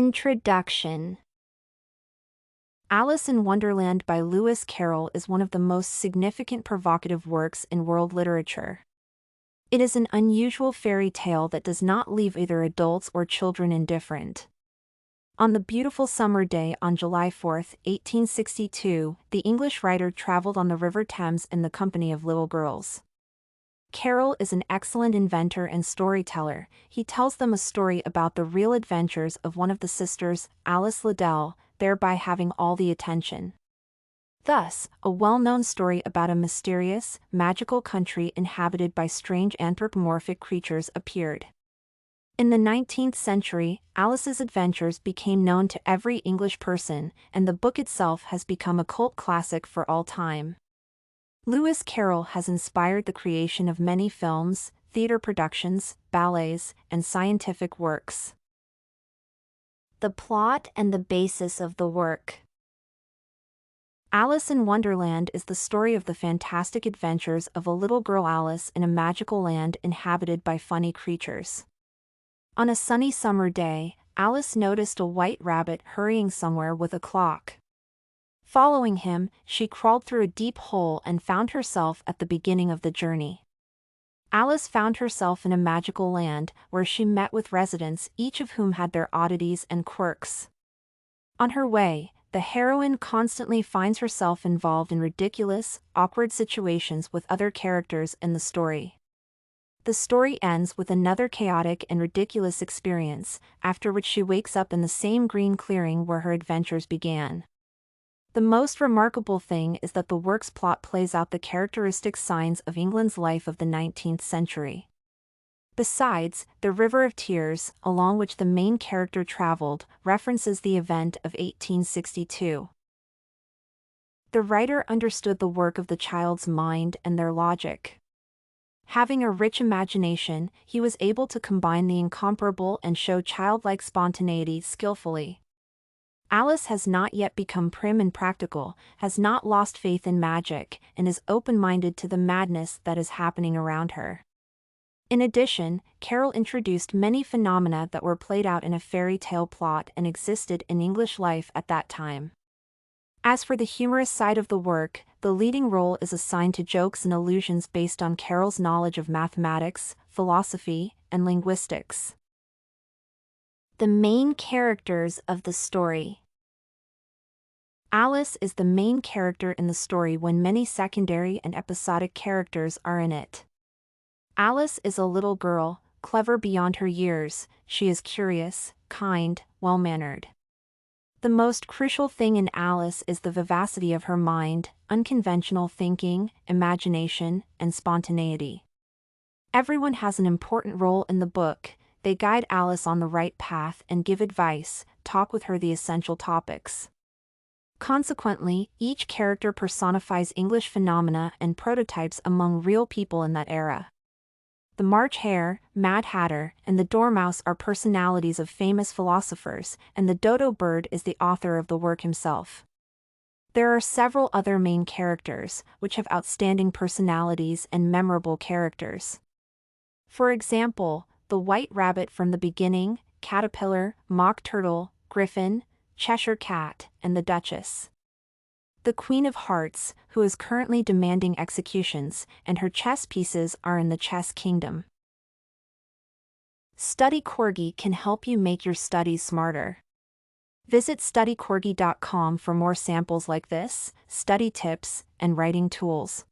Introduction. Alice in Wonderland by Lewis Carroll is one of the most significant provocative works in world literature. It is an unusual fairy tale that does not leave either adults or children indifferent. On the beautiful summer day on July 4, 1862, the English writer traveled on the River Thames in the company of little girls. Carroll is an excellent inventor and storyteller. He tells them a story about the real adventures of one of the sisters, Alice Liddell, thereby having all the attention. Thus, a well-known story about a mysterious, magical country inhabited by strange anthropomorphic creatures appeared. In the 19th century, Alice's adventures became known to every English person, and the book itself has become a cult classic for all time. Lewis Carroll has inspired the creation of many films, theater productions, ballets, and scientific works. The plot and the basis of the work. Alice in Wonderland is the story of the fantastic adventures of a little girl Alice in a magical land inhabited by funny creatures. On a sunny summer day, Alice noticed a white rabbit hurrying somewhere with a clock. Following him, she crawled through a deep hole and found herself at the beginning of the journey. Alice found herself in a magical land, where she met with residents, each of whom had their oddities and quirks. On her way, the heroine constantly finds herself involved in ridiculous, awkward situations with other characters in the story. The story ends with another chaotic and ridiculous experience, after which she wakes up in the same green clearing where her adventures began. The most remarkable thing is that the work's plot plays out the characteristic signs of England's life of the 19th century. Besides, the River of Tears, along which the main character traveled, references the event of 1862. The writer understood the work of the child's mind and their logic. Having a rich imagination, he was able to combine the incomparable and show childlike spontaneity skillfully. Alice has not yet become prim and practical, has not lost faith in magic, and is open-minded to the madness that is happening around her. In addition, Carroll introduced many phenomena that were played out in a fairy tale plot and existed in English life at that time. As for the humorous side of the work, the leading role is assigned to jokes and allusions based on Carroll's knowledge of mathematics, philosophy, and linguistics. The main characters of the story. Alice is the main character in the story when many secondary and episodic characters are in it. Alice is a little girl, clever beyond her years. She is curious, kind, well-mannered. The most crucial thing in Alice is the vivacity of her mind, unconventional thinking, imagination, and spontaneity. Everyone has an important role in the book. They guide Alice on the right path and give advice, talk with her the essential topics. Consequently, each character personifies English phenomena and prototypes among real people in that era. The March Hare, Mad Hatter, and the Dormouse are personalities of famous philosophers, and the dodo bird is the author of the work himself. There are several other main characters, which have outstanding personalities and memorable characters. For example, the White Rabbit from the beginning, Caterpillar, Mock Turtle, Griffin, Cheshire Cat, and the Duchess. The Queen of Hearts, who is currently demanding executions, and her chess pieces are in the chess kingdom. Study Corgi can help you make your studies smarter. Visit studycorgi.com for more samples like this, study tips, and writing tools.